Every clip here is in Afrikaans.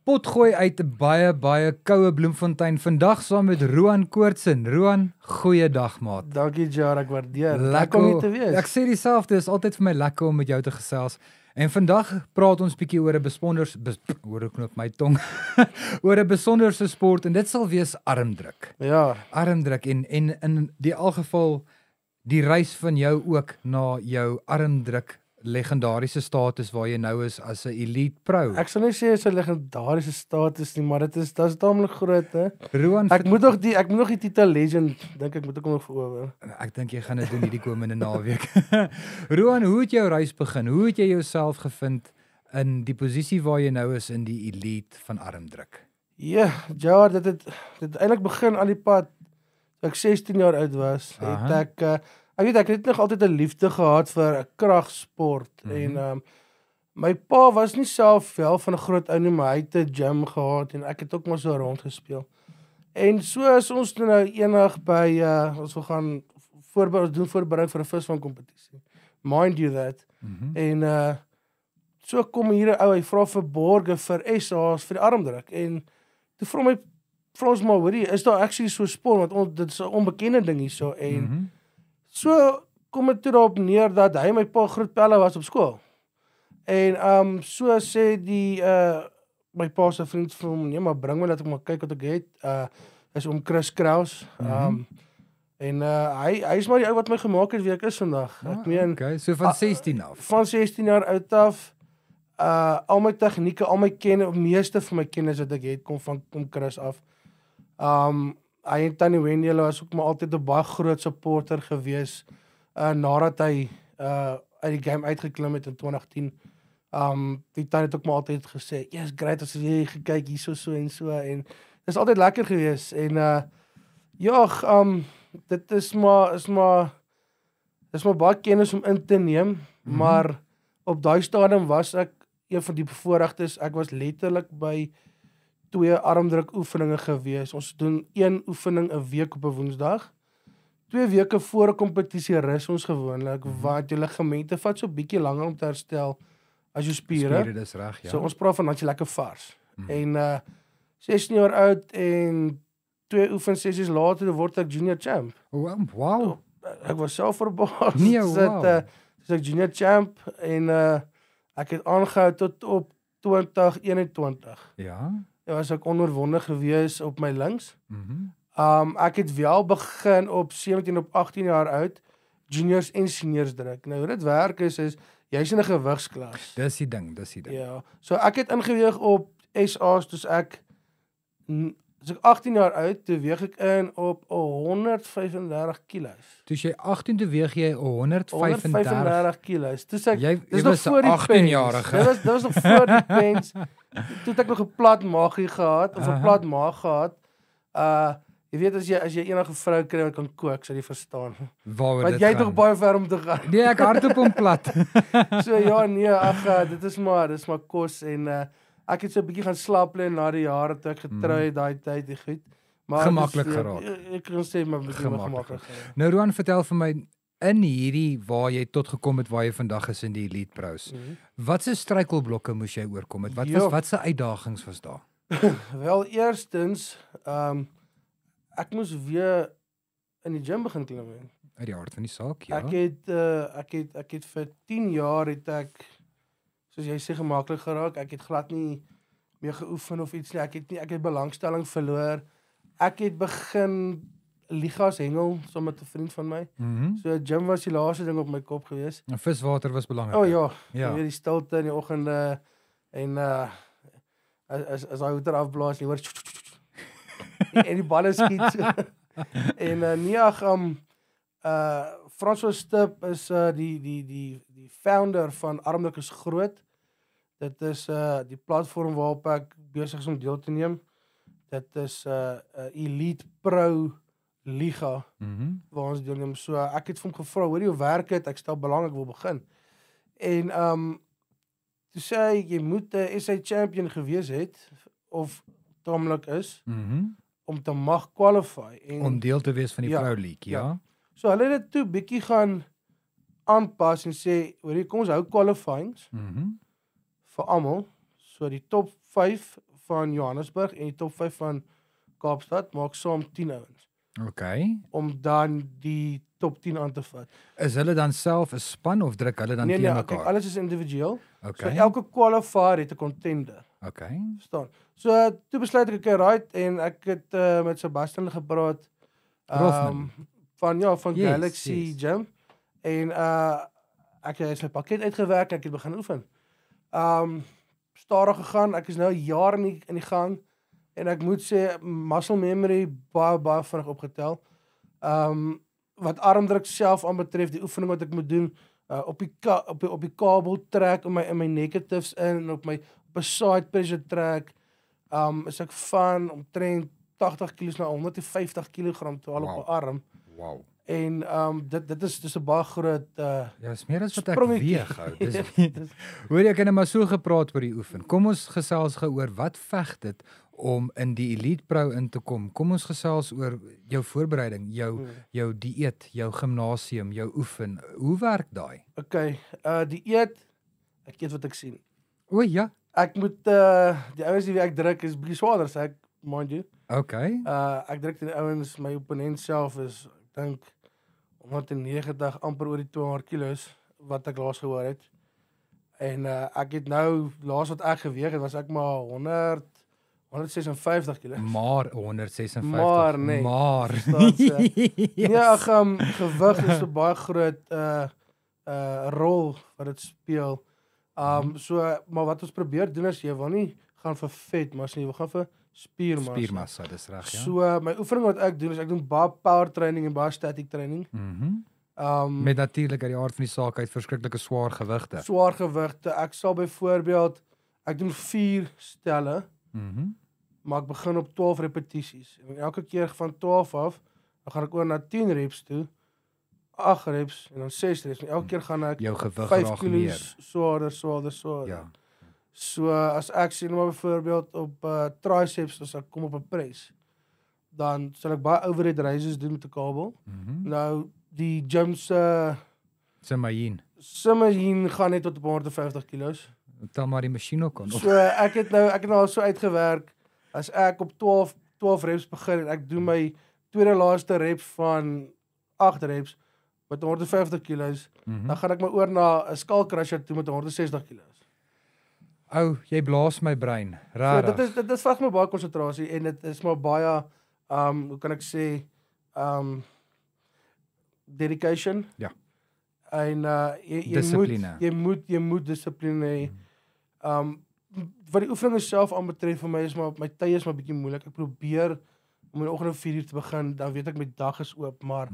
potgooi uit 'n baie koue Bloemfontein. Vandag saam met Roan Koortsen. Roan, goeiedag maat. Dankie Jar, ek waardeer. Lekker om hier te wees. Ek sê dieselfde, is altyd vir my lekker om met jou te gesels. En vandag praat ons bietjie oor 'n hoor ek knop my tong, oor 'n besonderse sport en dit sal wees armdruk. Ja. Armdruk en in die algeval die reis van jou ook na jou armdruk legendariese status waar jy nou is as 'n elite pro. Ek sal nie sê dit is 'n legendariese status nie, maar dit is taamlik groot, hè. Roan, Ek moet nog die titel legend dink ek moet ek hom nog verower. ek dink jy gaan dit doen hierdie komende naweek. Roan, hoe het jou reis begin? Hoe het jy jouself gevind in die posisie waar jy nou is in die elite van armdruk? Ja, Jar, dit het eintlik begin aan die pad toe ek 16 jaar oud was. Het ek het nog altyd 'n liefde gehad vir 'n kragsport en my pa was nie self wel van 'n groot ou nie, maar hy het 'n gym gehad en ek het ook maar so rond gespeel. En so is ons nou eendag by ons wil gaan voorberei vir 'n visvangkompetisie. Mind you that. En so kom hier 'n ou, hy vra vir borge vir SA's vir die armdruk en toe vra ons maar, hoorie, is daar actually so sport want dit is 'n onbekende ding hierso en so kom dit toe daarop neer dat hy my pa groot pelle was op skool. En so sê die my pa se vriend vir hom, nee, maar bring my dat ek maar kyk wat ek het. Is om Chris Kraus. En hy is maar die ou wat my gemaak het wie ek is vandag. Ek meen, okay, so van 16 af. Van 16 jaar oud af. Al my tegnieke, al my meeste van my kennis wat ek het kom Chris af. Hy en Tannie Wendy was ook maar altyd 'n baie groot supporter gewees nadat hy uit die game uitgeklim het in 2010. Die Tannie het ook maar altyd gesê, "Yes, great as jy gekyk hierso so en so," en dit is altyd lekker gewees en dit is maar baie kennis om in te neem, maar op daai stadium was ek een van die bevoorregtes. Ek was letterlik by 2 armdruk oefeninge gewees. Ons doen 1 oefening 'n week op 'n Woensdag. 2 weke voor 'n kompetisie rus ons gewoonlik, want jou ligamente vat so bietjie langer om te herstel as jou spiere. Dis reg, ja. So ons praat van dat jy lekker vars. En 16 jaar oud en 2 oefensessies later word ek junior champ. Wow. Ek was self verbaas. Nee, wow. Dus ek junior champ en ek het aangehou tot op 2021. Ja. Was ek onoorwonde gewees op my links. Ek het wel begin op 17 op 18 jaar oud juniors en seniors druk. Nou hoe dit werk is jy's in 'n gewigsklas. Dis die ding. Ja. So ek het ingeweeg op SA's toe ek 18 jaar oud, toe weeg ek in op 135 kilos. Toe jy 18 toe weeg jy 135 kilos. Dis ek jy dis nog was voor die 18-jarige. Dit was nog voor die pens. Toe het ek nog 'n plat maagie gehad of 'n plat maag gehad. Jy weet as jy enige vrou kry wat kan kook, sal jy verstaan. Want jy het nog baie ver om te gaan. Nee, ek hardloop hom plat. So ja, nee, dit is maar kos en ek het so 'n bietjie gaan slaap lê na die jare toe ek getrou het daai tyd en goed. Maar gemaklik geraak. Ek kan sê maar gemaklik. Nou Roan, vertel vir my in hierdie waar jy tot gekom het waar jy vandag is in die elite pros. Watse struikelblokke moes jy oorkom het? Watse uitdagings was daar? Wel, eerstens, ek moes weer in die gym begin klim. Uit die aard van die saak, ja. Ek het vir 10 jaar het ek, soos jy sê, gemaklik geraak. Ek het glad nie meer geoefen of iets nie. Ek het belangstelling verloor. Ek het begin ligas hengel saam met 'n vriend van my. So gym was die laaste ding op my kop gewees. En viswater was belangrik. Ja. Jy weet die stilte in die oggende en as hy hoeter afblaas, jy hoor en die balle skiet. En François Stip is die founder van Armdruk is Groot. Dit is die platform waarop ek besig is om deel te neem. Dit is Elite Pro Liga waar ons deelneem. So ek het vir hom gevra, hoor jy hoe werk dit? Ek stel belang, ek wil begin. En toe sê hy, jy moet 'n SA champion gewees het of taamlik is om te mag qualify en om deel te wees van die Pro League, ja. So hulle het dit toe bietjie gaan aanpas en sê, hoor jy, kom ons hou qualifyings vir almal. So die top 5 van Johannesburg en die top 5 van Kaapstad maak saam 10 ouens Okay. om dan die top 10 aan te vat. Is hulle dan self 'n span of druk hulle dan Nee, teen kyk, mekaar? alles is individueel. Okay. So elke qualifier het 'n contender. Okay. Verstaan. So toe besluit ek right en ek het met Sebastian gepraat Rofman. van van Yes, Galaxy yes. Gym en ek het sy pakket uitgewerk, ek het begin oefen. Stadig gegaan, ek is nou 'n jaar in die gang en ek moet sê muscle memory baie vinnig opgetel. Wat armdruk self aanbetref, die oefening wat ek moet doen op die kabel trek in my negatives in op 'n side pressure trek, is ek van omtrent 80 kg na 150 kg toe al op 'n arm. Wow. En dit is 'n baie groot Ja, is meer as wat ek sprongetjie. weeg ou. Dis Hoor jy, ek het nou maar so gepraat oor die oefen. Kom ons gesels geoor wat veg dit om in die Elite Pro in te kom. Kom ons gesels oor jou voorbereiding, jou dieet, jou gimnasium, jou oefen. Hoe werk daai? Okay, die eet, ek eet wat ek sien. O ja. Ek moet die ouens wie ek druk is bietjie swaarder, sê ek, mind you. Okay. Ek druk die ouens, my opponent self is ek dink 190 amper oor die 200 kilos wat ek laas gehoor het. En ek het nou laas wat ek geweeg het was ek maar 156 kg. Maar 156. Maar nee. Maar. Nee, gewig is 'n baie groot rol wat dit speel. So maar wat ons probeer doen is jy wil nie gaan vir vet massa nie, jy wil gaan vir spiermassa. Spiermassa, dis reg, ja. So my oefening wat ek doen is ek doen baie power training en baie static training. Met natuurlik uit die aard van die saak uit verskriklike swaar gewigte. Swaar gewigte. Ek sal byvoorbeeld ek doen 4 stelle. Maar ek begin op 12 repetisies. En elke keer van 12 af, dan gaan ek oor na 10 reps toe. 8 reps en dan 6 reps. En elke keer gaan ek jou gewig 5 raak kg meer. swaarder. Ja. So as ek sien maar byvoorbeeld op triceps as ek kom op 'n press, dan sal ek baie overhead raises doen met 'n kabel. Nou die gym se Simmerhin gaan net tot op 150 kg. Tel maar die masjien ook aan. So ek het nou al so uitgewerk as ek op 12 reps begin en ek doen my tweede laaste rep van 8 reps met 150 kg, dan gaan ek maar oor na 'n skull crusher toe met 160 kg. Ou, jy blaas my brein. So Rarig. dit is vat my baie konsentrasie en dit is maar baie hoe kan ek sê dedication. Ja. En Dissipline. jy moet dissipline hê. Wat die oefening self aanbetref vir my is maar my tye is maar bietjie moeilik. Ek probeer om in die oggend om 4 uur te begin, dan weet ek my dag is oop, maar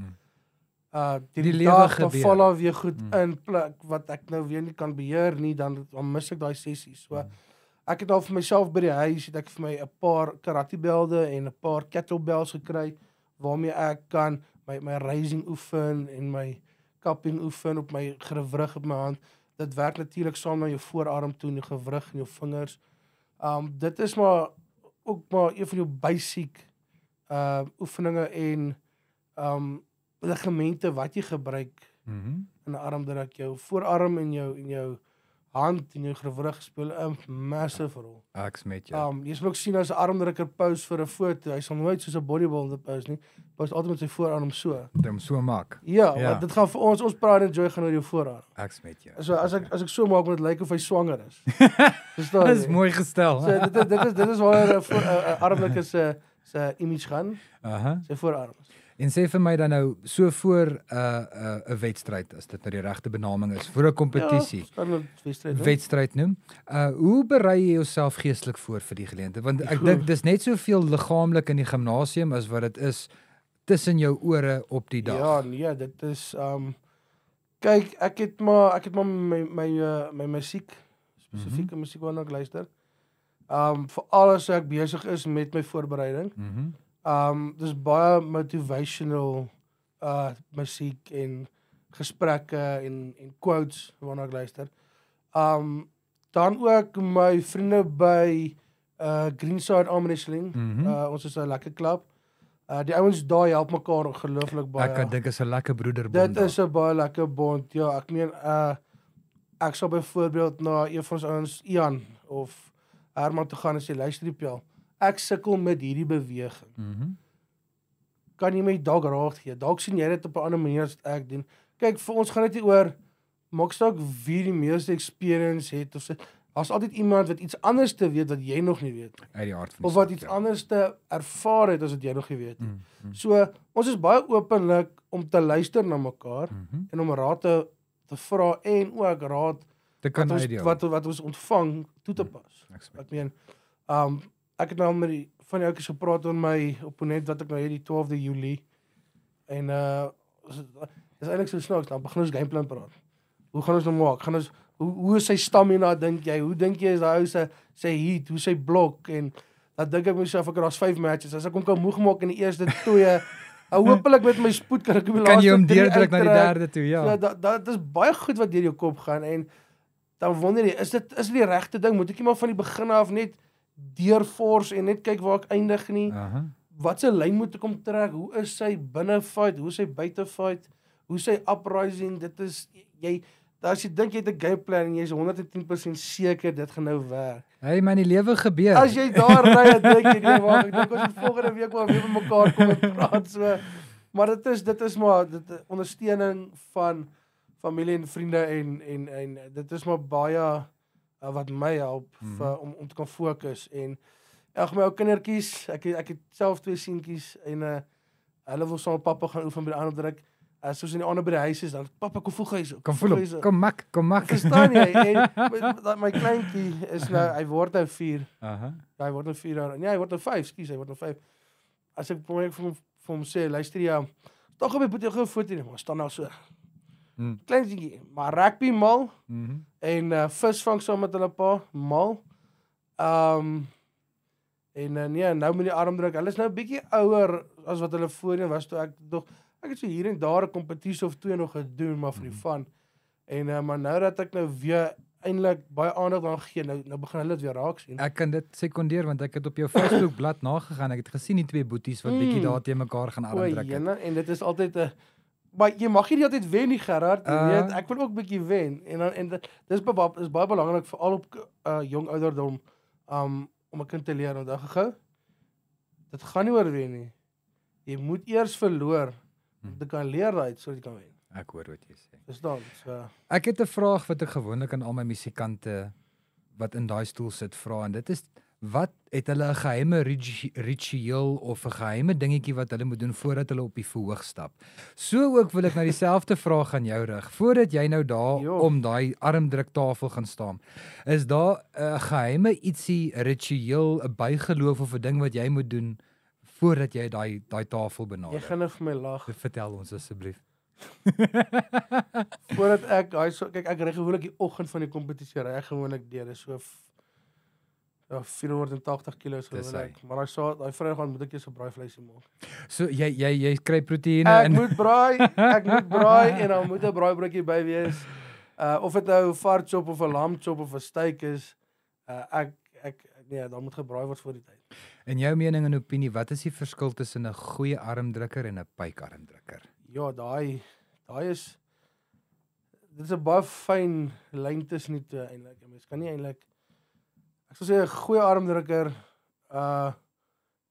die lewe dag gebeur. val al weer goed in plek wat ek nou weer nie kan beheer nie, dan mis ek daai sessies. So ek het al vir myself by die huis het ek vir my 'n paar karatebelde en 'n paar kettlebells gekry waarmee ek kan my raising oefen en my cupping oefen op my gewrig op my hand. Dit werk natuurlik saam na jou voorarm toe en jou gewrig en jou vingers. Dit is maar ook maar een van jou basic oefeninge en ligamente wat jy gebruik in 'n armdruk. Jou voorarm en jou hand en jou gewrig speel 'n massive rol. Ek's met jou. Jy sal ook sien as 'n armdrukker pose vir 'n foto, hy sal nooit soos 'n bodybuilder pose nie. Pose altyd met sy voorarm so. Dit moet so maak. Ja, want dit gaan vir ons pride and joy gaan oor jou voorarm. Ek's met jou. So as ek so maak moet dit lyk of hy swanger is. Verstaan jy? Dis mooi gestel. So dit is waar 'n armdrukker se image gaan. Sy voorarm. En sê vir my dan nou so voor 'n wedstryd, as dit nou die regte benaming is, voor 'n kompetisie. Ja, wedstryd noem. Hoe berei jy jouself geestelik voor vir die geleentheid? Want ek dink dis net soveel liggaamlik in die gimnasium as wat dit is tussen jou ore op die dag. Ja, nee, dit is kyk, ek het maar my musiek, spesifieke musiek waarna ek luister. Vir alles ek besig is met my voorbereiding. Dis baie motivational musiek en gesprekke en quotes waarna ek luister. Dan ook my vriende by Greenside Arm Wrestling. Ons is 'n lekker klub. Die ouens daar help mekaar ongelooflik baie. Ek dink is 'n lekker broederbond. Dit is 'n baie lekker bond. Ja, ek meen ek sal byvoorbeeld na een van ons ouens Ian of Herman toe gaan en sê, luister die Pel, ek sukkel met hierdie beweging. Kan jy my dalk raad gee? Dalk sien jy dit op 'n ander manier as wat ek doen. Kyk, vir ons gaan dit nie oor, maak saak wie die meeste experience het, of so, as altyd iemand wat iets anders te weet wat jy nog nie weet. Uit die aard van Of wat iets anders te ervaar het as wat jy nog nie weet. So, ons is baie openlik om te luister na mekaar en om raad te vra en ook raad wat ons ontvang toe te pas. Ek meen, ek het nou met van die ouetjies gepraat oor my opponent wat ek nou het die 12de Julie en is eintlik so snaaks, dan begin ons gameplan praat. Hoe gaan ons nou maak? Hoe is sy stamina, dink jy? Hoe dink jy is daai ou sy heat, hoe sy blok en dan dink ek myself ek daar's 5 matches. As ek hom kan moeg maak in die eerste 2, hopelik met my spoed kan ek die laaste 3 kan jy hom deurdruk na die derde toe, ja. So, dat is baie goed wat deur jou kop gaan en dan wonder jy, is dit die regte ding? Moet ek nie maar van die begin af net deurforce en net kyk waar ek eindig nie? Wat se lyn moet ek hom trek? Hoe is sy binne fight? Hoe is sy buite fight? Hoe is sy uprising? Dit is as jy dink jy het 'n gameplan en jy is 110% seker dit gaan nou werk. Hey man, die lewe gebeur. As jy daar ry, dink jy nee, wag, ek dink ons moet volgende week maar weer met mekaar kom en praat so. Maar dit is maar ondersteuning van familie en vriende en dit is maar baie wat my help om te kan fokus en my ou kindertjies, ek het self 2 seentjies en hulle wil saam met pappa gaan oefen by die ander druk. Soos in die ander by die huis is, dan pappa kom voeg hy so. Kom mak. Verstaan jy? En my kleintjie is nou, hy word nou 4. Hy word nou 4 jaar. Nee, hy word nou 5, hy word nou 5. As ek vir hom sê, luister jy, tog op jy moet jou gou foto neem, maar staan nou so. Kleintjie, maar rugby mal en visvang saam met hulle pa mal. Nee, nou met die armdruk. Hulle is nou 'n bietjie ouer as wat hulle voorheen was toe ek het so hier en daar 'n kompetisie of 2 nog gedoen, maar vir die fun. En maar nou dat ek nou weer eintlik baie aandag daaraan gee, nou begin hulle dit weer raak sien. Ek kan dit sekondeer want ek het op jou Facebook bladsy nagegaan. Ek het gesien die 2 boeties wat bietjie daar teen mekaar gaan armdruk het. En dit is altyd maar jy mag nie altyd wen nie, Gerard. Jy weet, ek wil ook bietjie wen. En dis baie belangrik veral op jong ouderdom om 'n kind te leer. Want gou, dit gaan nie oor wen nie. Jy moet eers verloor om te kan leer uit sodat jy kan wen. Ek hoor wat jy sê. Verstaan? So. Ek het 'n vraag wat ek gewoonlik aan al my musikante wat in daai stoel sit vra en dit is wat het hulle 'n geheime ritueel of 'n geheime dingetjie wat hulle moet doen voordat hulle op die verhoog stap. So ook wil ek nou dieselfde vraag aan jou rig. Voordat jy nou daar om daai armdruktafel gaan staan, is daar 'n geheime ietsie, 'n ritueel, 'n bygeloof of 'n ding wat jy moet doen voordat jy daai tafel benader? Jy gaan nou vir my lag. Vertel ons asseblief. Voordat kyk ek ry gewoonlik die oggend van die kompetisie ry gewoonlik deur, dis so 480 kg gewoonlik. Maar daai Vrydag gaan moet ek eers 'n braaivleisie maak. So jy kry proteïene ek moet braai en dan moet 'n braaibroodjie by wees. Of dit nou 'n varkchop of 'n lamchop of 'n steak is, nee, dan moet gebraai word voor die tyd. In jou mening en opinie, wat is die verskil tussen 'n goeie armdrukker en 'n pykarmdrukker? Ja, daai is dit is 'n baie fyn lyn tussen die twee eintlik. Mens kan nie eintlik ek sou sê 'n goeie armdrukker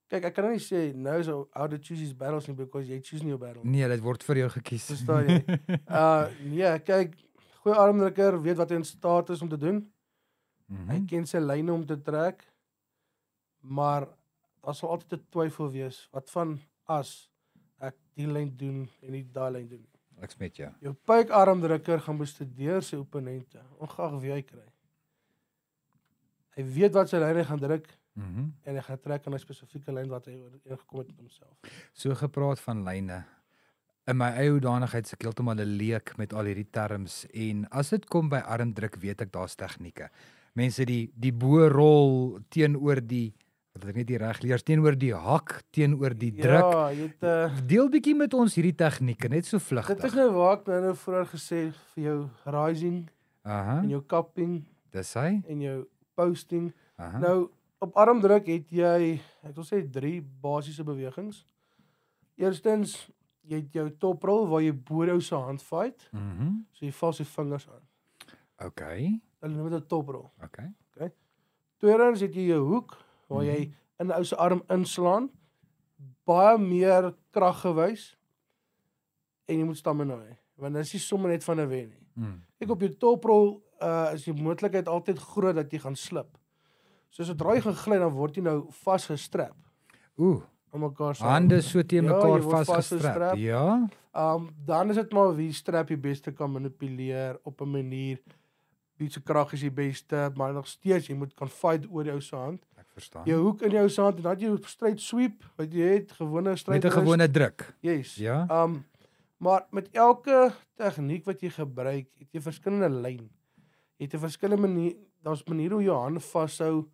kyk, ek kan nie sê nou so how to choose his battles nie because jy choose nie jou battle. Nee, dit word vir jou gekies. Verstaan jy? Nee, kyk, goeie armdrukker weet wat hy in staat is om te doen. Hy ken sy lyne om te trek. Maar daar sal altyd 'n twyfel wees. Wat van as ek die lyn doen en nie daai lyn doen nie? Ek's met jou. Jou pykarmdrukker gaan bestudeer sy opponente, ongeag wie hy kry. Hy weet wat sy lyne gaan druk en hy gaan trek aan 'n spesifieke lyn wat hy ooreengekom het met homself. So gepraat van lyne. In my eie hoedanigheid se heeltemal 'n leek met al hierdie terms en as dit kom by armdruk weet ek daar's tegnieke. Mense die bo-rol teenoor die wat ek net die reg leer teenoor die hak, teenoor die druk. Ja, jy het deel bietjie met ons hierdie tegnieke, net so vlugtig. Dit is nou waar ek nou vroeër gesê vir jou rising en jou cupping. Dis hy. En jou posting. Nou op armdruk het jy, ek wil sê 3 basiese bewegings. Eerstens, jy het jou toprol waar jy bo jou se hand fight. So jy val sy vingers aan. Okay. Hulle noem dit 'n toprol. Okay. Tweedens het jy jou hoek, waar jy in 'n ou se arm inslaan, baie meer krag gewys, en jy moet stamina hê, want dit is nie sommer net van 'n wen nie. Ek op jou toprol, is die moontlikheid altyd groot dat jy gaan slip. So sodra jy gaan gly, dan word jy nou vasgestrap. Aan mekaar saam. Hande so teen Ja, mekaar jy word vasgestrap. Ja. Dan is dit maar wie strap die beste kan manipuleer op 'n manier, wie se krag is die beste, maar nog steeds, jy moet kan fight oor jou se hand. Ek verstaan. Jou hoek in jou se hand, en dan jy straight sweep, wat jy het, gewone straight. Met 'n gewone druk. Yes. Ja. Maar met elke tegniek wat jy gebruik, het jy verskillende lyn. Jy het 'n verskillende manier, daar's maniere hoe jy jou hande vashou,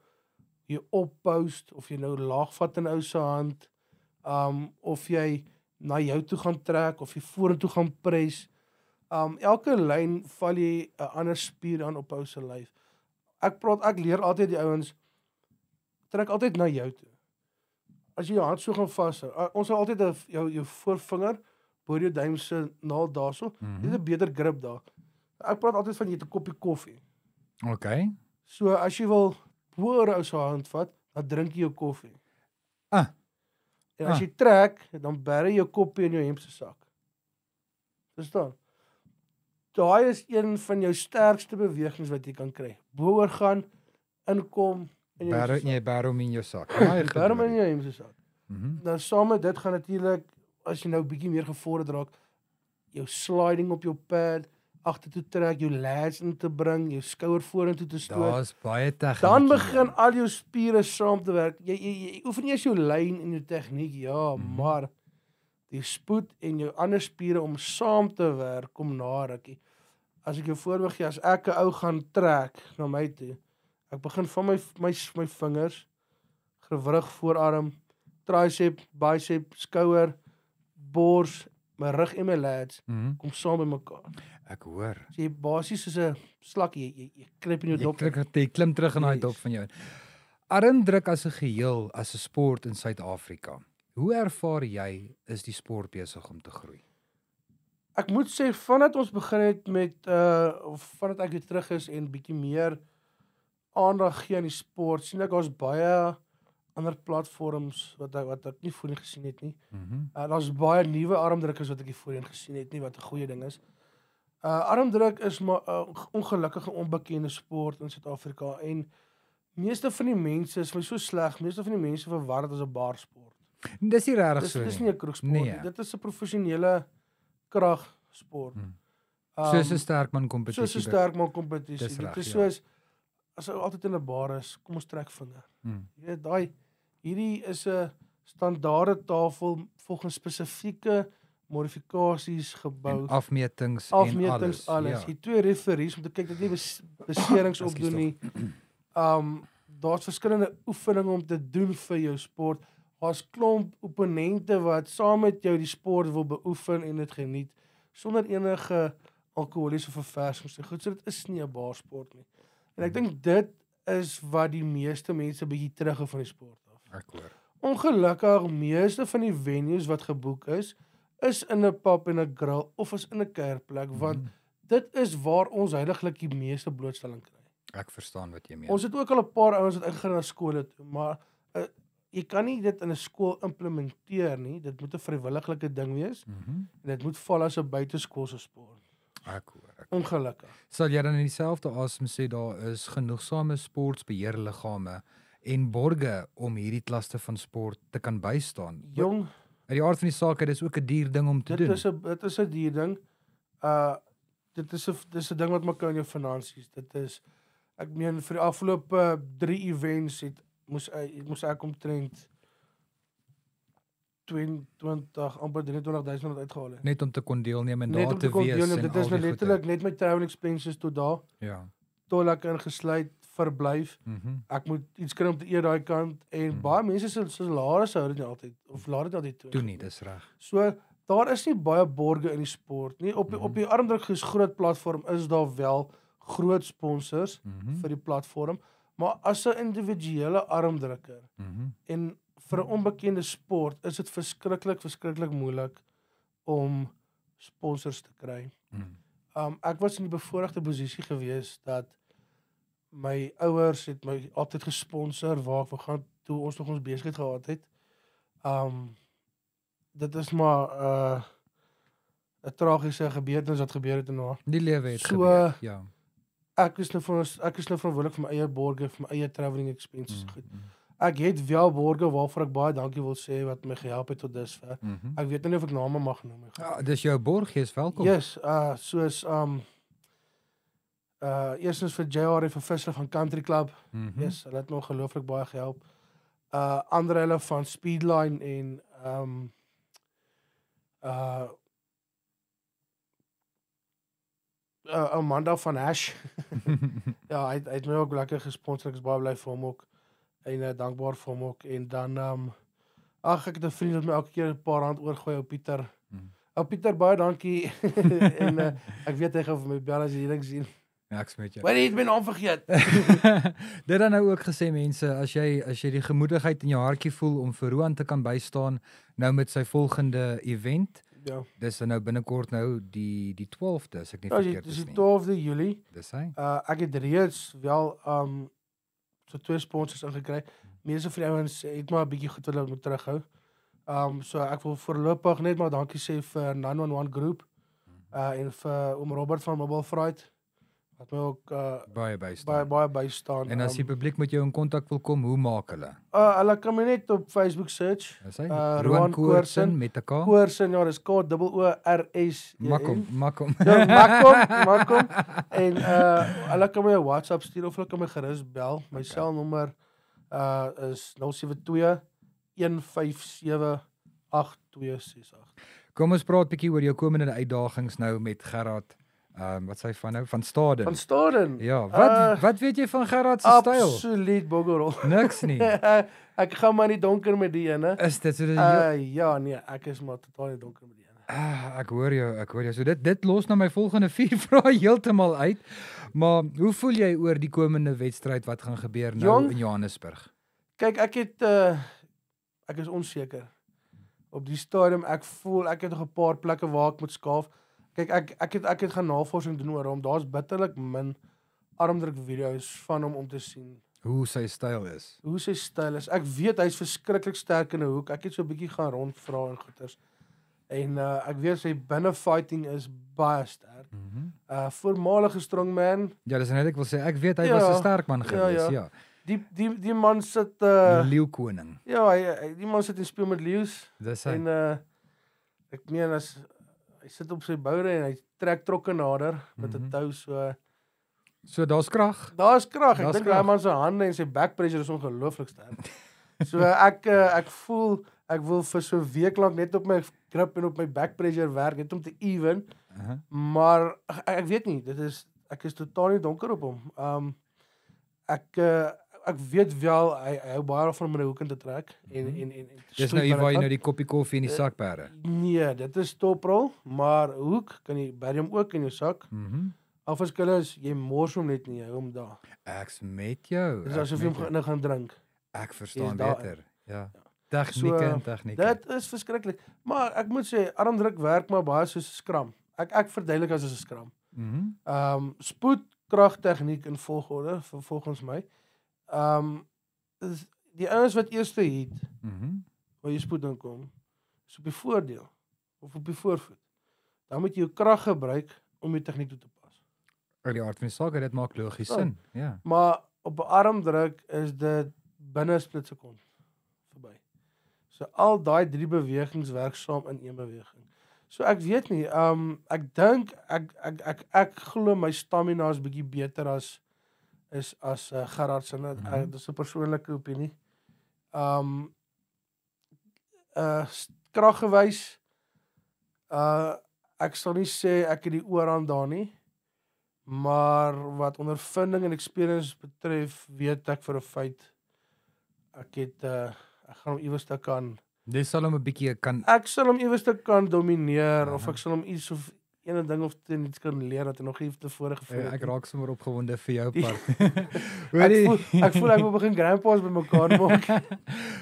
jy oppost, of jy nou laag vat in ou se hand, of jy na jou toe gaan trek, of jy vorentoe gaan press. Elke lyn val jy 'n ander spier aan op ou se lyf. Ek leer altyd die ouens, trek altyd na jou toe. As jy jou hand so gaan vashou, ons sal altyd jou voorvinger bo jou duim se naald daarso, jy het 'n beter grip daar. Ek praat altyd van jy het 'n koppie koffie. Okay. So as jy wil bo oor ou se hand vat, dan drink jy jou koffie. En as jy trek, dan bære jy jou koppie in jou hemp se sak. Verstaan? Daai is een van jou sterkste bewegings wat jy kan kry. Bo-oor gaan, inkom in jou Bære sak. jy bære hom in jou sak. Bære hom in jou hemp se sak. Nou saam met dit gaan natuurlik, as jy nou 'n bietjie meer gevorderd raak, jou sliding op jou pad, agtertoe trek, jou lats in te bring, jou skouer vorentoe te stoot. Daar's baie tegniek. Dan begin al jou spiere saam te werk. Jy oefen eers jou lyn en jou tegniek, ja, maar die spoed en jou ander spiere om saam te werk kom na rukkie. As ek jou voorbeeld gee, as ek 'n ou gaan trek na my toe, ek begin van my vingers, gewrig voorarm, tricep, bicep, skouer, bors, my rug en my lats kom saam by mekaar. Ek hoor. So jy basies soos 'n slakkie, jy kruip in jou dop. Jy klim terug in daai dop van jou. Armdruk as 'n geheel, as 'n sport in Suid-Afrika. Hoe ervaar jy is die sport besig om te groei? Ek moet sê vandat ons begin het met of vandat ek weer terug is en bietjie meer aandag gee aan die sport, sien ek daar's baie ander platforms wat ek nie voorheen gesien het nie. Daar's baie nuwe armdrukkers wat ek nie voorheen gesien het nie, wat 'n goeie ding is. Armdruk is maar 'n ongelukkige onbekende sport in Suid-Afrika en meeste van die mense is so sleg, meeste van die mense verwar dit as 'n barsport. Dis nie regtig so nie. Dis nie 'n kroegsport Nee. nie. Dit is 'n professionele kragsport. Soos 'n sterkman kompetisie. Soos 'n sterkman kompetisie. Dis reg, Dit is ja. soos as ou altyd in 'n bar is, kom ons trek vinger. Jy weet hierdie is 'n standaarde tafel volgens spesifieke modifikasies gebou. En afmetings Afmetings, en alles. Ja. Jy 2 referees om te kyk dat jy beserings opdoen nie. Daar's verskillende oefeninge om te doen vir jou sport. Daar's klomp opponente wat saam met jou die sport wil beoefen en dit geniet sonder enige alkoholiese verversings. Goed, so dit is nie 'n barsport nie. En ek dink dit is wat die meeste mense bietjie terughou van die sport af. Ek hoor. Ongelukkig meeste van die venues wat geboek is in 'n pub en 'n grill of is in 'n kerkplek, want dit is waar ons heiliglik die meeste blootstelling kry. Ek verstaan wat jy meen. Ons het ook al 'n paar ouens wat uitgegaan na skole toe, maar jy kan nie dit in 'n skool implementeer nie. Dit moet 'n vrywillige ding wees. En dit moet val as 'n buiteskoolse sport. Ek hoor. Ongelukkig. Sal jy dan in dieselfde asem sê daar is genoegsame sportbeheerliggame en borge om hierdie klasse van sport te kan bystaan? Jong, uit die aard van die saak, dit is ook 'n duur ding om te doen. Dit is 'n duur ding. Dit is 'n ding wat maak aan jou finansies. Dit is, ek meen vir die afgelope 3 events moes ek omtrent 22 amper 23,000 uitgehaal het. Net om te kon deelneem en Net daar om te te kon wees. deelneem, en dit al is die letterlik goede. net my travel expenses tot daar. Ja. Tolak ingesluit, verblyf. Ek moet iets kry om te eet daai kant en baie mense se salarisse hou dit nie altyd of laat dit altyd toe. Toe nie, dis reg. So daar is nie baie borge in die sport nie. Op die armdruk groot platform is daar wel groot sponsors vir die platform, maar as 'n individuele armdrukker en vir 'n onbekende sport is dit verskriklik moeilik om sponsors te kry. Ek was in die bevoordeelde posisie gewees dat my ouers het my altyd gesponsor waar ek wou gaan toe ons nog ons besigheid gehad het. Dit is maar 'n tragiese gebeurtenis wat gebeur het en nou. Die lewe het So, gebeur. Ja. Ek is nou verantwoordelik vir my eie borge, vir my eie travelling expenses. Goed. Ek het wel borge waarvoor ek baie dankie wil sê wat my gehelp het tot dusver. Ek weet nie of ek name mag noem nie. Ja, dis jou borg, jy is welkom. Yes, soos eerstens vir JR en vir Visser van Country Club. Yes, hulle het my ongelooflik baie gehelp. Ander hulle van Speedline en Amanda van Hash. Ja, hy het my ook lekker gesponsor, ek is baie bly vir hom ook. En dankbaar vir hom ook. En dan ek het 'n vriend wat my elke keer 'n paar rand oorgooi, ou Pieter. Ou Pieter, baie dankie. En ek weet hy gaan vir my bel as jy hierdie sien. Ja, ek smet jou. Maar jy het my naam vergeet. Dit dan nou ook gesê mense, as jy die gemoedigheid in jou hartjie voel om vir Roan te kan bystaan nou met sy volgende event. Ja. Dis nou binnekort nou die 12de, as ek nie Ja, verkeerd dis is die nie. 12de Julie. Dis hy. Ek het reeds wel so 2 sponsors ingekry. Meeste van die ouens het maar 'n bietjie goed wat hulle moet terughou. So ek wil voorlopig net maar dankie sê vir 911 Groep en vir oom Robert van Mobile Freight wat my ook baie bystaan. En as die publiek met jou in kontak wil kom, hoe maak hulle? Hulle kan my net op Facebook search. Dis hy. Roan Koorsen met 'n K. Koorsen, ja, dis KOORS. Makom. Ja, Makom. En hulle kan my 'n WhatsApp stuur of hulle kan my gerus bel. My selnommer is 072 157 8268. Kom ons praat 'n bietjie oor jou komende uitdagings nou met Gerard. Wat sê van nou van Staden? Van Staden. Ja, wat weet jy van Gerard se styl? Absoluut boggerol. Niks nie. Ek gaan maar nie donker met die ene. Is dit so ja, nee, ek is maar totaal nie donker met die ene. Ek hoor jou. So dit los na my volgende 4 vrae heeltemal uit. Maar hoe voel jy oor die komende wedstryd wat gaan gebeur nou in Johannesburg? Kyk, ek is onseker. Op die stadium ek het nog 'n paar plekke waar ek moet skaaf. Kyk, ek het gaan navorsing doen oor hom. Daar's bitterlik min armdruk video's van hom om te sien hoe sy styl is. Ek weet hy's verskriklik sterk in 'n hoek. Ek het so 'n bietjie gaan rondvra en goeters. En ek weet sy binne fighting is baie sterk. Voormalige strongman. Ja, dis net ek wil sê ek weet hy was 'n sterk man gewees, ja. Die man sit leeukoning. Ja, die man sit en speel met leeu's. Dis hy. En ek meen as hy sit op sy boude en hy trek trokke nader met 'n tou so daar's krag. Ek dink hy man se hande en sy back pressure is ongelooflik sterk. So ek voel ek wil vir so 'n week lank net op my grip en op my back pressure werk net om te even. Maar ek weet nie, ek is totaal nie donker op hom. Ek weet wel hy hou baie van om in 'n hoek in te trek en dis nou hier waar jy nou die koppie koffie in die sak bære. Nee, dit is toprol, maar hoek kan jy bære hom ook in jou sak. Afverskil is jy mors hom net nie, hou hom daar. Ek's met jou. Dis asof jy hom gaan drink. Ek verstaan beter. Ja. Tegnieke. Dit is verskriklik. Maar ek moet sê armdruk werk maar baie soos 'n skram. Ek verduidelik as 'n skram. Spoed, krag, tegniek in volgorde volgens my. Die ouens wat eerste heat, waar jy spoed inkom, is op die voordeel of op die voorvoet. Dan moet jy jou krag gebruik om jou tegniek toe te pas. Uit die aard van die saak, dit maak logies sin. Ja. Maar op 'n armdruk is dit binne 'n split sekond verby. So al daai 3 bewegings werk saam in een beweging. So ek weet nie, ek dink ek glo my stamina is bietjie beter as Gerard se. Dis 'n persoonlike opinie. Kraggewys, ek sal nie sê ek het die oorhand daar nie, maar wat ondervinding en experience betref, weet ek vir 'n feit ek gaan hom iewers te kan. Dis sal hom 'n bietjie kan. Ek sal hom iewers te kan domineer of ek sal hom iets of ene ding of twee iets kan leer wat hy nog nie tevore gevoel het. Ek raak sommer opgewonde vir jou part. Ek voel ek wil begin grandpas by mekaar maak.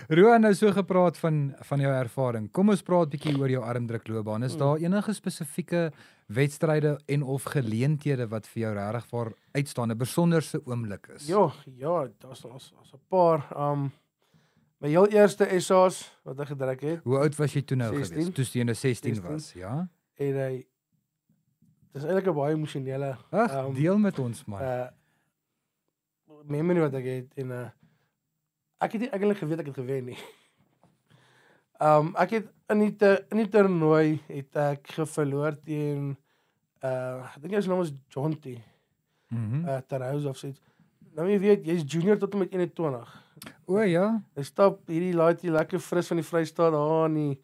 Roan, nou so gepraat van jou ervaring. Kom ons praat bietjie oor jou armdrukloopbaan. Is daar enige spesifieke wedstryde en of geleenthede wat vir jou regtig waar uitstaande besonderse oomblik is? Ja, daar's 'n paar. My heel eerste SA's wat ek gedruk het. Hoe oud was jy toe nou 16? gewees? Toe jy nou 16 was, ja? En dis eintlik 'n baie emosionele Ag, deel met ons man. Memory wat ek het en ek het nie eintlik geweet ek het gewen nie. Ek het in die toernooi het ek verloor teen ek dink sy naam was John T. Terhouse of zoiets. Nou jy weet, jy's junior tot en met 21. O ja. Hy stap hierdie laaitjie lekker fris van die Vrystaat daar in die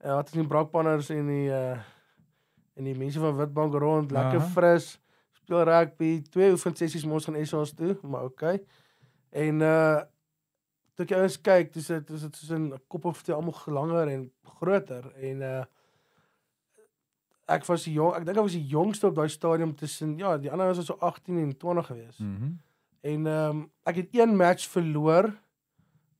wat is die Brakpanners en die mense van Witbank rond, lekker fris, speel rugby, 2 oefensessies mos gaan SA's toe, maar okay. En toe ek ouens kyk, dis dit soos 'n kop of twee almal langer en groter en ek was jong, ek dink ek was die jongste op daai stadium tussen die ander was so 18 en 20 gewees. En ek het 1 match verloor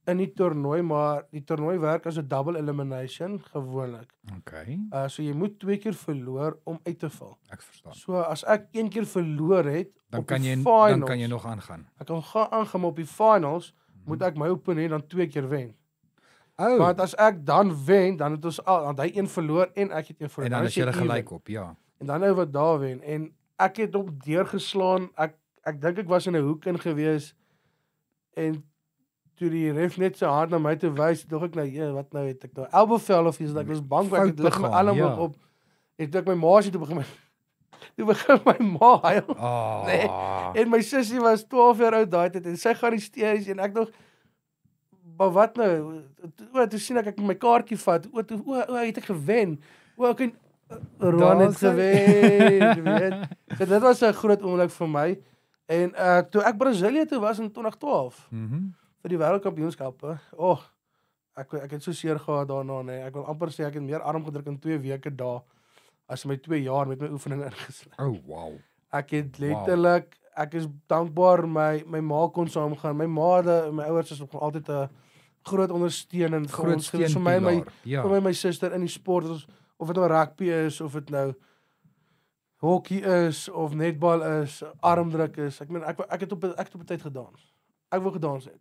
in die toernooi, maar die toernooi werk as 'n double elimination gewoonlik. Okay. So jy moet 2 keer verloor om uit te val. Ek verstaan. So as ek 1 keer verloor het, Dan op kan die jy finals, dan kan jy nog aangaan. Ek kan aangaan op die finals, moet ek my opponent dan 2 keer wen. Oh. Want as ek dan wen, dan het ons al, want hy 1 verloor en ek het 1 verloor. En dan is jy jy even. gelyk op, ja. En dan nou wat daar wen en ek het op deurgeslaan. Ek dink ek was in 'n hoek in gewees en toe die ref net sy hand na my toe wys, dog ek nou, wat nou het ek nou elbovel of iets, ek was bang ek het lig my arm op. En toe ek my ma sien toe begin my ma huil. Nee. En my sussie was 12 jaar oud daai tyd en sy gaan hysteries en ek dog maar wat nou? Toe sien ek my kaartjjie vat. Het ek gewen. Ek Roan het gewen, weet. So dit was 'n groot oomblik vir my. En toe ek Brasilië toe was in 2012 vir die wêreldkampioenskappe. Ek het so seer gehad daarna, nee. Ek wil amper sê ek het meer arm gedruk in 2 weke daar as my 2 jaar met my oefeninge ingesluit. Oh, wow. Ek het letterlik, ek is dankbaar my ma kon saamgaan. My ouers is nog altyd 'n groot ondersteuning vir ons gewees. Vir my suster in die sport, of dit nou rugby is, of dit nou hockey is, of netbal is, armdruk is. Ek meen, ek het op 'n tyd gedans. Ek wou gedans het.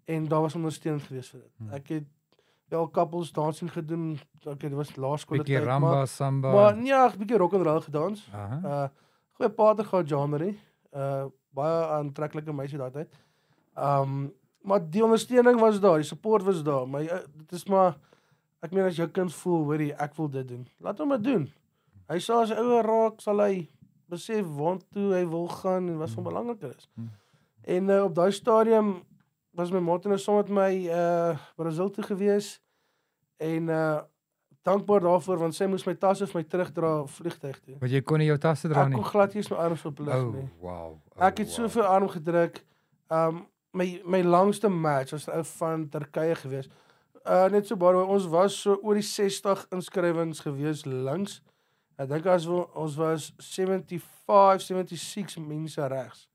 En daar was ondersteunend gewees vir dit. Ek het wel couples dancing gedoen. Dit was laerskool tyd. Bietjie ramba, samba. Maar nee, bietjie rock and roll gedans. Goeie pater gehad, January. Baie aantreklike meisie daai tyd. Maar die ondersteuning was daar, die support was daar. Maar dit is maar, ek meen as jou kind voel, hoorie, ek wil dit doen. Laat hom dit doen. Hy sal as hy ouer raak, sal hy besef waartoe hy wil gaan en wat van belangriker is. En op daai stadium was my ma nou saam met my Brazil toe gewees en dankbaar daarvoor want sy moes my tasse vir my terugdra vliegtuig toe. Want jy kon nie jou tasse dra nie. Ek kon glad nie eens my arms op lig nie. Wow. Ek het soveel arm gedruk. My langste match was van Turkye gewees. Net so baie, ons was so oor die 60 inskrywings gewees links. Ek dink ons was 75, 76 mense regs.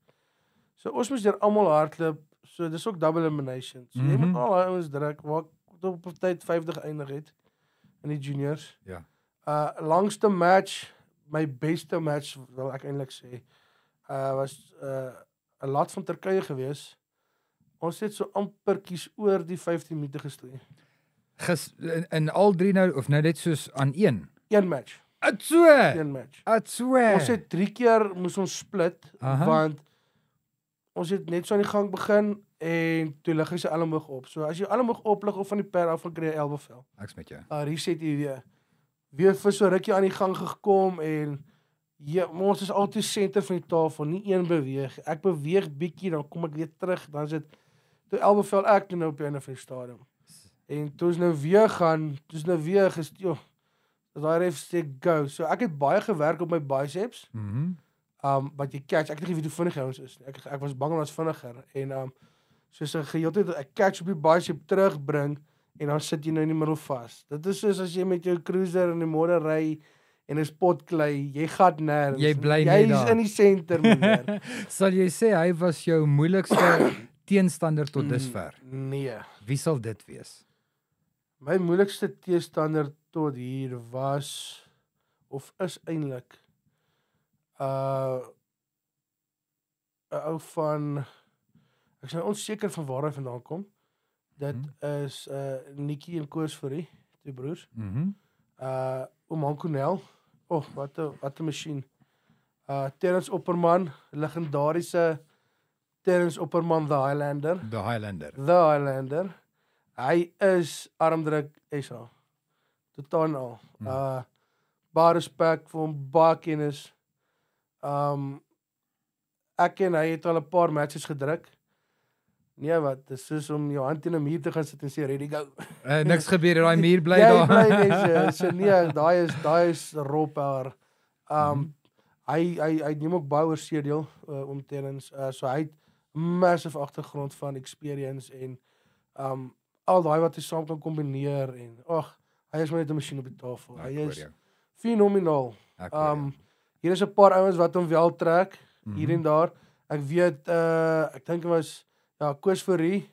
So ons moes deur almal hardloop. So dis ook double elimination. So jy moet al daai ouens druk waar ek op 'n tyd 50 eindig het in die juniors. Ja. Langste match, my beste match wil ek eintlik sê, was 'n lot van Turkye gewees. Ons het so amper kies oor die 15 minute gestoei. In al 3 nou of nou net soos aan 1. Een match. Een match. Ons het 3 keer moes ons split want ons het net so aan die gang begin en toe lig hy sy elmboog op. So as jy elmboog oplig of van die per af kry jy elbovel. Ek's met jou. Reset jy weer vir so rukkie aan die gang gekom en ons is altyd senter van die tafel, nie een beweeg. Ek beweeg bietjie, dan kom ek weer terug, dan is dit toe elbovel ek toe nou op die einde van die stadium. En toe is nou weer gaan, daai ref sê go. So ek het baie gewerk op my biceps. But jy catch, ek het nie geweet hoe vinnig hy ons is nie. Ek was bang om ons vinniger en soos 'n geheeltyd ek catch op die bicep terugbring en dan sit jy nou in die middel vas. Dit is soos as jy met jou cruiser in die môre ry en is potklei, jy gaan nêrens. Jy bly net Jy's daar. in die sentrum meneer. Sal jy sê hy was jou moeilikste teenstander tot dusver? Nee. Wie sal dit wees? My moeilikste teestander tot hier was of is eintlik 'n ou van ek is nou onseker van waar hy vandaan kom. Dit is Nikki en Koos Fourie, twee broers. Oom Hankonel. Wat 'n masjien. Terrence Opperman, legendariese Terrence Opperman the Highlander. The Highlander. Hy is armdruk SA. Totaal al. Baie respek vir hom, baie kennis. Ek en hy het al 'n paar matches gedruk. Nee wat, dis soos om jou hand teen 'n muur te gaan sit en sê ready go. Niks gebeur, daai muur bly Jy daar. bly net so nee, daai is raw power. Hy neem ook baie oor CDL om Terrence. So hy het massive agtergrond van experience en al daai wat hy saam kan kombineer en hy is maar net 'n masjien op die tafel. Hy is fenomenaal. Hier is 'n paar ouens wat hom wel trek hier en daar. Ek weet ek dink dit was Koos Fourie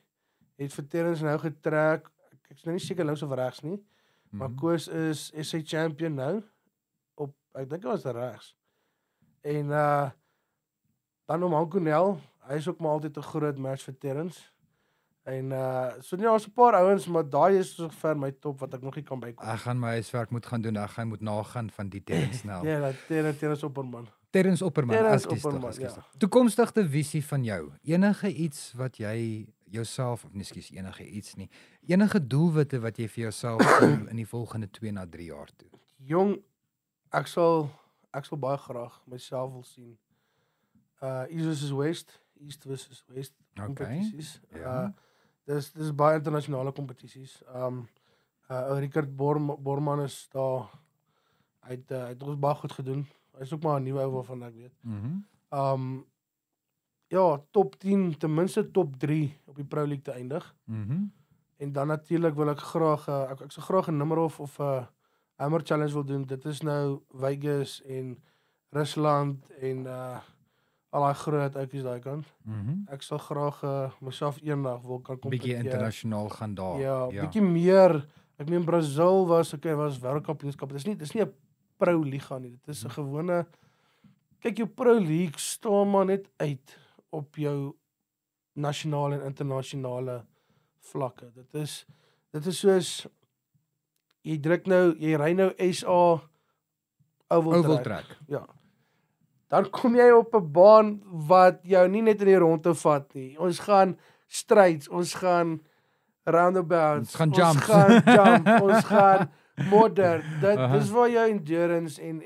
het vir Terrence nou getrek. Ek is nou nie seker links of regs nie. Maar Koos is sy champion nou op ek dink dit was regs. En dan om Hankonel, hy is ook maar altyd 'n groot match vir Terrence. En so nee, daar's 'n paar ouens, maar daai is so ver my top wat ek nog nie kan bykom. Ek gaan my huiswerk moet gaan doen. Ek moet nagaan van die Terrence nou. Ja, Terrence Opperman. Terrence Opperman, Opperman, Toekomstige visie van jou. Enige iets wat jy jouself of enige iets nie. Enige doelwitte wat jy vir jouself stel in die volgende 2 na 3 jaar toe. Jong, ek sal baie graag myself wil sien. East versus West kompetisies. Dis baie internasionale kompetisies. Richard Borman is daar. Hy het ons baie goed gedoen. Hy is ook maar 'n nuwe ou waarvan ek weet. Top 10, ten minste top 3 op die Pro League te eindig. En dan natuurlik wil ek graag ek sou graag 'n Nimmerhof of 'n Hammer Challenge wil doen. Dit is nou Vegas en Rusland en al daai groot outjies daai kant. Ek sal graag myself eendag wil kan kompeteer. Bietjie internasionaal gaan daar. Bietjie meer. Ek meen Brazil was wêreldkampioenskap. Dis nie 'n pro liga nie. Dit is 'n gewone kyk jou pro league staan maar net uit op jou nasionale en internasionale vlakke. Dit is soos jy ry nou SA oval track. Ja. Dan kom jy op 'n baan wat jou nie net in die ronde vat nie. Ons gaan straights, ons gaan roundabouts, ons gaan jump, ons gaan modder. Dis waar jou endurance en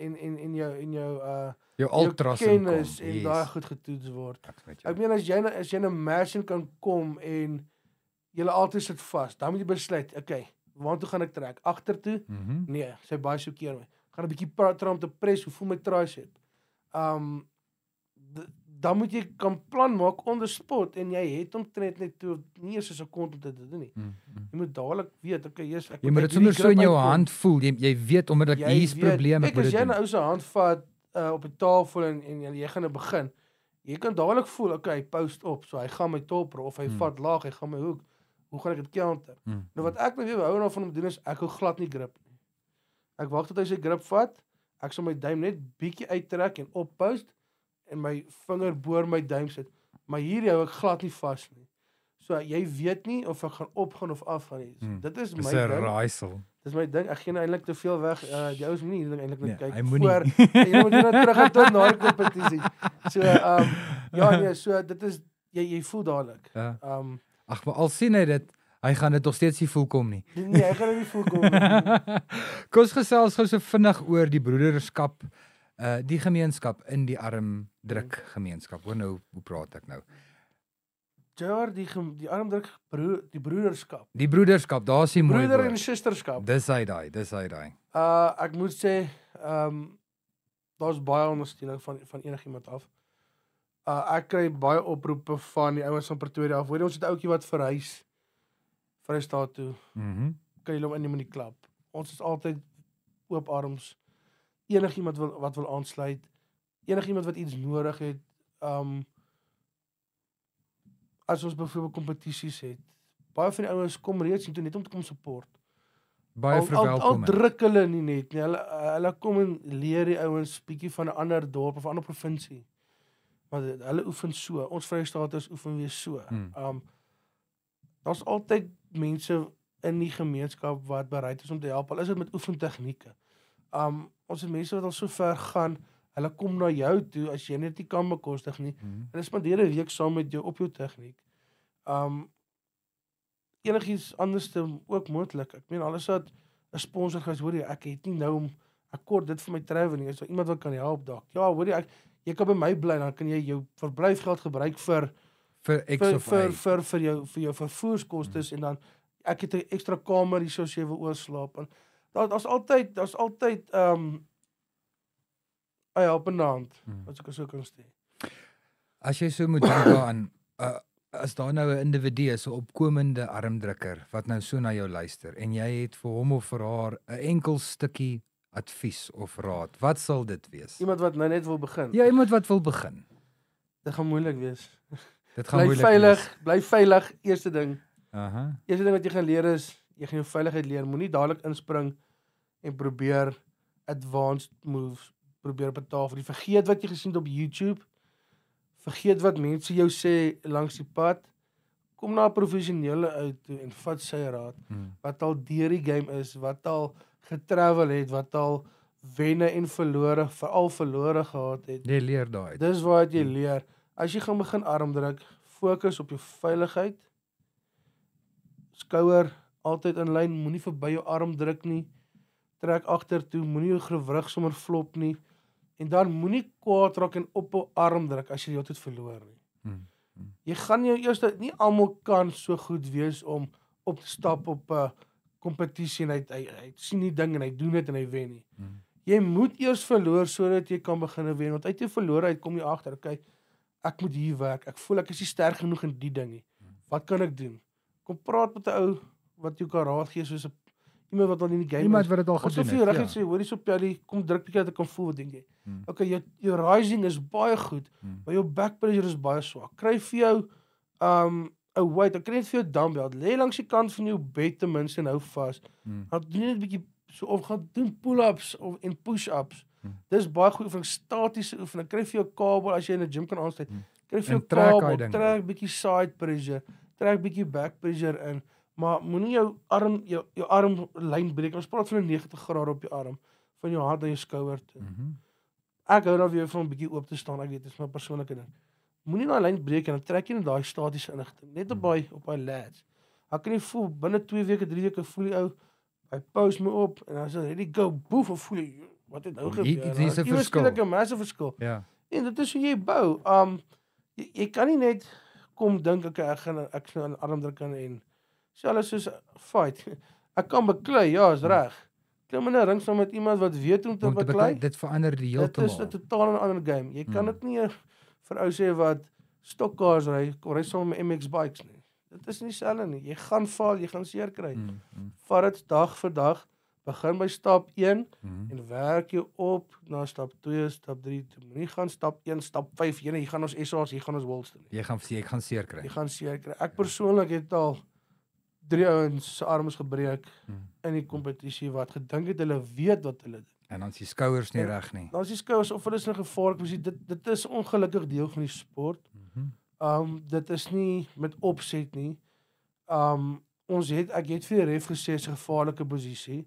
jou ultras kennis en daai goed getoets word. Ek meen as jy 'n machine kan kom en jy altyd sit vas, dan moet jy besluit, okay, waartoe gaan ek trek? Agtertoe? Nee, sy baie so keer my. Gaan 'n bietjie tram te press, hoe voel my tricep? Dan moet jy kan plan maak on the spot en jy het omtrent net nie eers 'n sekonde om dit te doen nie. Jy moet dadelik weet, okay, jy moet dit sommer so in jou hand voel. Jy weet onmiddellik hier's probleme ek moet dit doen. As jy 'n ou se hand vat op 'n tafel en jy gaan begin, jy kan dadelik voel, okay, post op, so hy gaan my top of hy vat laag, hy gaan my hoek. Hoe gaan ek dit counter? Nou wat ek nou weer hou van hom doen is ek hou glad nie grip nie. Ek wag tot hy sy grip vat. Ek sal my duim net bietjie uittrek en op post en my vinger boor my duim sit. Maar hier hou ek glad nie vas nie. So jy weet nie of ek gaan opgaan of afgaan nie. Dit is my ding. Dis 'n raaisel. Dis my ding. Ek gee nou eintlik te veel weg. Die ouens moet nie hierdie ding eintlik net kyk voor. Jy moet nou terug tot na die kompetisie. So so dit is jy voel dadelik. Ag, maar al sien hy dit, hy gaan dit nog steeds nie voel kom nie. Nee, hy gaan dit nie voel kom nie. Kom ons gesels gou so vinnig oor die broederskap, die gemeenskap in die armdruk gemeenskap. Hoor nou, hoe praat ek nou? Die armdruk die broederskap. Die broederskap, daar's die mooi woord. Broeder en susterskap. Dis hy daai. Ek moet sê, daar's baie ondersteuning van enigiemand af. Ek kry baie oproepe van die ouens van Pretoria af. Hoor, ons het 'n ouetjie wat verhuis Vrystaat toe. Kan jy hom inneem in die klub? Ons is altyd oop arms. enigiemand wat wil aansluit, enigiemand wat iets nodig het, as ons byvoorbeeld kompetisies het, baie van die ouens kom reeds nie toe net om te kom support. Baie verwelkom. Al druk hulle nie net nie, hulle kom en leer die ouens bietjie van 'n ander dorp of 'n ander provinsie. Maar hulle oefen so, ons Vrystaaters oefen weer so. Daar's altyd mense in die gemeenskap wat bereid is om te help, al is dit met oefentegnieke. Ons het mense wat al so ver gaan, hulle kom na jou toe as jy net nie kan bekostig nie. Hulle spandeer 'n week saam met jou op jou tegniek. Enigiets anders ook moontlik. Ek meen alles wat 'n sponsor gaan hoor jy, ek het nie nou om ek kort dit vir my traveling, is daar iemand wat kan help dalk. Ja, hoor jy kan by my bly, dan kan jy jou verblyfgeld gebruik vir jou vervoerskostes en dan ek het 'n ekstra kamer hier as jy wil oorslaap. En daar's altyd 'n helpende hand, as ek so kan sê. As jy so moet dink daaraan, as daar nou 'n individu is, 'n opkomende armdrukker wat nou so na jou luister en jy het vir hom of vir haar 'n enkel stukkie advies of raad, wat sal dit wees? Iemand wat nou net wil begin. Ja, iemand wat wil begin. Dit gaan moeilik wees. Dit gaan moeilik wees. Bly veilig, eerste ding. Aha. Eerste ding wat jy gaan leer is, jy gaan jou veiligheid leer. Moenie dadelik inspring en probeer advanced moves probeer betaal. Vergeet wat jy gesien het op YouTube. Vergeet wat mense jou sê langs die pad. Kom na 'n professionele uit toe en vat sy raad. Wat al deur die game is, wat al getravel het, wat al wenne en verlore, veral verlore gehad het. Jy leer daai. Dis wat jy leer. As jy gaan begin armdruk, fokus op jou veiligheid. Skouer altyd in lyn, moenie verby jou arm druk nie. Trek agtertoe, moenie jou gewrig sommer flop nie. En dan moenie kwaad raak en op jou arm druk as jy dit verloor nie. Jy gaan jou eerste, nie almal kan so goed wees om op te stap op 'n kompetisie en hy sien die ding en hy doen dit en hy wen nie. Jy moet eers verloor sodat jy kan begin wen, want uit jy verloor uit kom jy agter, okay, ek moet hier werk, ek voel ek is nie sterk genoeg in die ding nie. Wat kan ek doen? Kom praat met 'n ou wat jou kan raad gee, soos iemand wat al in die game iemand wat dit al gedoen het. Of jy reg sê, hoorie so Pelly, kom druk bietjie dat ek kan voel, wat dink jy? Okay, jou rising is baie goed, maar jou back pressure is baie swak. Kry vir jou 'n weight, ek kry net vir jou dumbbell. Lê langs die kant van jou bed ten minste en hou vas. Dan doen net 'n bietjie so of gaan doen pull-ups en push-ups. Dis baie goeie oefening, statiese oefening. Kry vir jou kabel as jy in 'n gym kan aansluit. Kry vir jou kabel, trek bietjie side pressure, trek bietjie back pressure in. Maar moenie jou arm lyn breek. Ons praat van 'n 90 grade op jou arm, van jou hand na jou skouer toe. Ek hou daarvan om 'n bietjie oop te staan, ek weet, dit is my persoonlike ding. Moenie daai lyn breek en dan trek jy net daai statiese inligting, net op daai lats. Ek kan nie voel binne 2 weke, 3 weke voel jy ou, hy post me op en dan is ready go, boef, of voel jy wat het nou gebeur? Dit is 'n verskil. Dit is 'n massive verskil. Ja. En dit is hoe jy bou. Jy kan nie net kom dink ek gaan 'n armdruk en selfs soos fight. Ek kan beklei, ja, is reg. Klim in 'n ring saam met iemand wat weet hoe om te beklei. Dit verander die heeltemal. Dit is 'n totaal 'n ander game. Jy kan dit nie vir ou sê wat stokcars ry saam met MX bikes nie. Dit is nie dieselfde nie. Jy gaan val, jy gaan seer kry. Vat dit dag vir dag. Begin by stap 1 en werk jou op na stap 2, stap 3. Moenie gaan stap 1, stap 5, jy gaan ons SA's, jy gaan ons Wolste nie. Jy gaan seer kry. Jy gaan seer kry. Ek persoonlik het al 3 ouens se arms gebreek in die kompetisie wat gedink het hulle weet wat hulle doen. En dan is die skouers nie reg nie. Dan is die skouers of hulle is in gevaar. Dit is ongelukkig deel van die sport. Dit is nie met opset nie. Ek het vir die ref gesê is 'n gevaarlike posisie.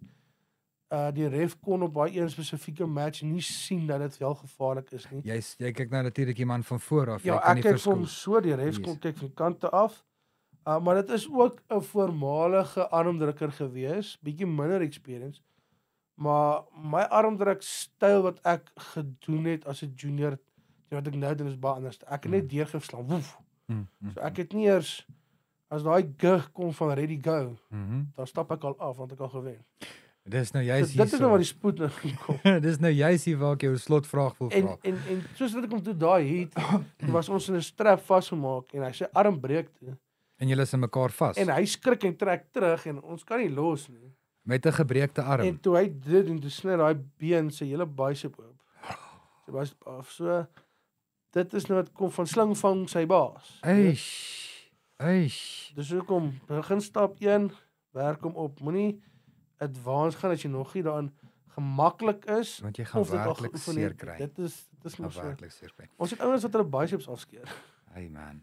Die ref kon op daai een spesifieke match nie sien dat dit wel gevaarlik is nie. Jy kyk nou natuurlik die man van voor af. Ja, ek kyk hom so, die ref kon kyk van kante af. Maar dit is ook 'n voormalige armdrukker gewees, bietjie minder experience. Maar my armdruk styl wat ek gedoen het as 'n junior, wat ek nou doen is baie anders. Ek het net deurgeslaan. Woef. So ek het nie eers as daai gug kom van ready go, dan stap ek al af want ek al gewen. Dis nou juist hier. Dit is nou waar die spoed nou kom. Dis nou juist hier waar ek jou slotvraag wil vra. En soos wat ek hom toe daai het, was ons in 'n strap vasgemaak en hy sy arm breek toe. En julle is in mekaar vas. En hy skrik en trek terug en ons kan nie los nie. Met 'n gebreekte arm. En toe hy dit doen, toe sny daai been sy hele bicep oop. Sy was af so. Dit is nou wat kom van slingvang sy baas. Eish. Dis hoekom begin stap 1, werk hom op. Moenie advance gaan as jy nog nie daarin gemaklik is. Want jy gaan of dit al werklik geoefen seer het. kry. Dit is Gaan mos so. werklik seer kry. Ons het ouens wat hulle biceps afskeer. Hey man.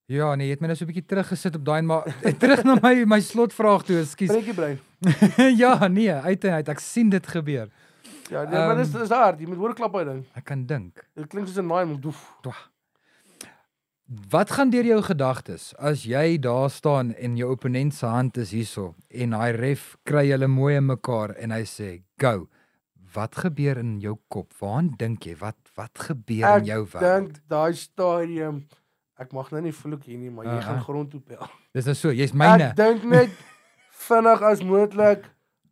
Ja, nee, jy het my nou so 'n bietjie teruggesit op daai maar terug na my slotvraag toe, ekskuus. Breek jy brein. Ja, nee, uit en uit. Ek sien dit gebeur. Ja, nee, maar dis hard. Jy moet hoor klap uit ding. Ek kan dink. Dit klink soos 'n naai moet doef. Wat gaan deur jou gedagtes as jy daar staan en jou opponent se hand is hierso en hy ref kry hulle mooi in mekaar en hy sê go. Wat gebeur in jou kop? Waaraan dink jy? Wat gebeur in jou wêreld? Ek dink daai stadium ek mag nou nie vloek hier nie, maar jy gaan grond toe pel. Dis nou so, jy's myne. Ek dink net vinnig as moontlik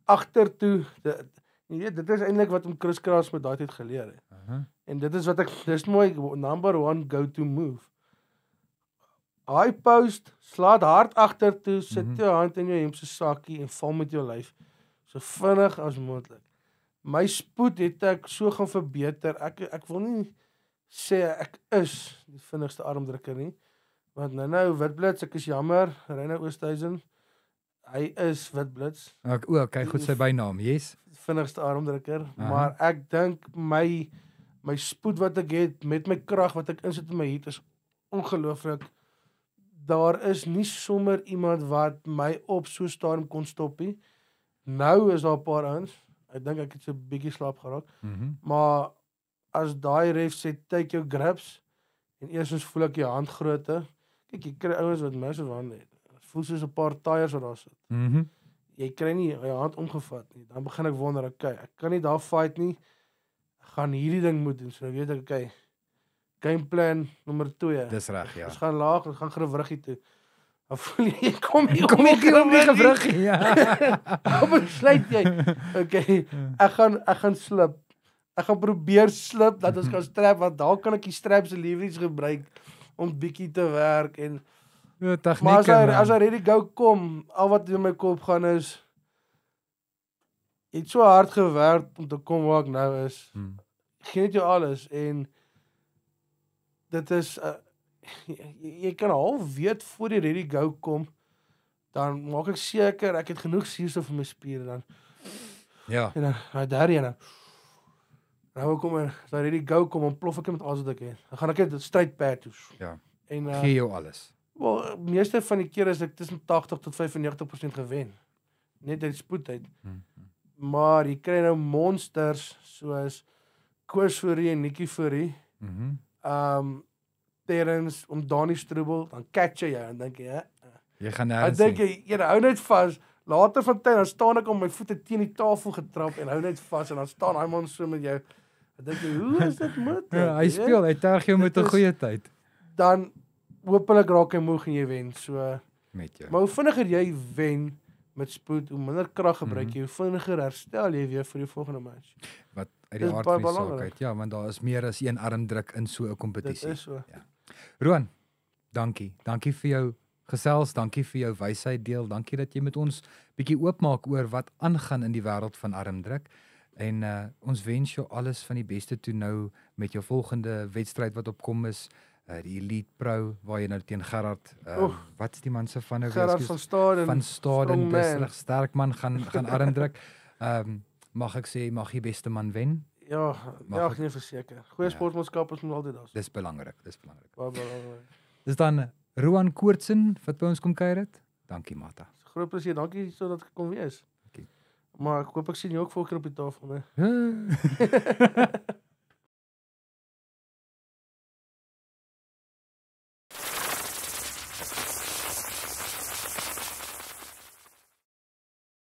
agtertoe. Jy weet, dit is eintlik wat om Chris Kraus met daai tyd geleer het. En dit is wat dis mooi number 1 go-to move. High post, slaat hard agtertoe, sit jou hand in jou hemp se sakkie en val met jou lyf so vinnig as moontlik. My spoed het ek so gaan verbeter. Ek wil nie sê ek is die vinnigste armdrukker nie. Want nou Witblits, ek is jammer, Reiner Oosthuizen. Hy is Witblits. Okay, goed sy bynaam, yes. Vinnigste armdrukker, maar ek dink my spoed wat ek het met my krag wat ek insit in my heat is ongelooflik. Daar is nie sommer iemand wat my op so stadium kon stop nie. Nou is daar 'n paar ouens. Ek dink ek het so 'n bietjie slaap geraak. Maar as daai ref sê take your grips en eersens voel ek jou handgrootte. Kyk, jy kry ouens wat massive hande het. Dit voel soos 'n paar tyres wat daar sit. Jy kry nie jou hand omgevat nie. Dan begin ek wonder, okay, ek kan nie daar fight nie. Ek gaan hierdie ding moet doen. So ek weet ek, okay, game plan nommer 2. Dis reg, ja. Ons gaan laag, ons gaan gewriggie toe. Dan voel jy, kom hier om die gewriggie, ja. Kom besluit jy. Okay, ek gaan slip. Ek gaan probeer slip dat ons kan strap, want daar kan ek die strap se leverage gebruik om bietjie te werk en tegnieke. Maar as hy ready go kom, al wat in my kop gaan is jy het so hard gewerk om te kom waar ek nou is. Gee net jou alles en dit is jy kan al weet voor die ready go kom, dan maak ek seker ek het genoeg suurstof vir my spiere dan. Ja. En dan daar en dan nou kom as hy ready go kom, dan plof ek met alles wat ek het. Dan gaan ek net straight pad toe. Ja. En gee jou alles. Wel, meeste van die kere is ek tussen 80 tot 95% gewen. Net uit spoed uit. Maar jy kry nou monsters soos Koos Fourie en Nikki Fourie. Terrence om Danny Strubel, dan catch jy en dink jy, jy gaan nêrens sien. Dan dink jy, hou net vas. Later van tyd dan staan ek om my voete teen die tafel getrap en hou net vas en dan staan hy man so met jou. Dan dink jy, hoe is dit moontlik? Ja, hy speel, hy terg jou met 'n goeie tyd. Dan hopelik raak hy moeg en jy wen. So met jou. Maar hoe vinniger jy wen met spoed, hoe minder krag gebruik jy, hoe vinniger herstel jy weer vir die volgende match. Wat uit die aard van die saak uit. Ja, want daar is meer as een armdruk in so 'n kompetisie. Dit is so. Ja. Roan, dankie. Dankie vir jou gesels, dankie vir jou wysheid deel. Dankie dat jy met ons bietjie oopmaak oor wat aangaan in die wêreld van armdruk. En ons wens jou alles van die beste toe nou met jou volgende wedstryd wat opkom is. Die Elite Pro waar jy nou teen Gerard wat is die man se van nou Gerard van Staden. Van Staden, dis sterk man gaan armdruk. Mag ek sê mag die beste man wen? Ja, nee verseker. Goeie sportmanskap is moet altyd daar. Dis belangrik, dis belangrik. Baie. Dis dan Roan Koortsen wat by ons kom kuier het. Dankie Mata. Groot plesier, dankie sodat ek kon wees. Dankie. Maar ek hoop ek sien jou ook volgende keer op die tafel, né?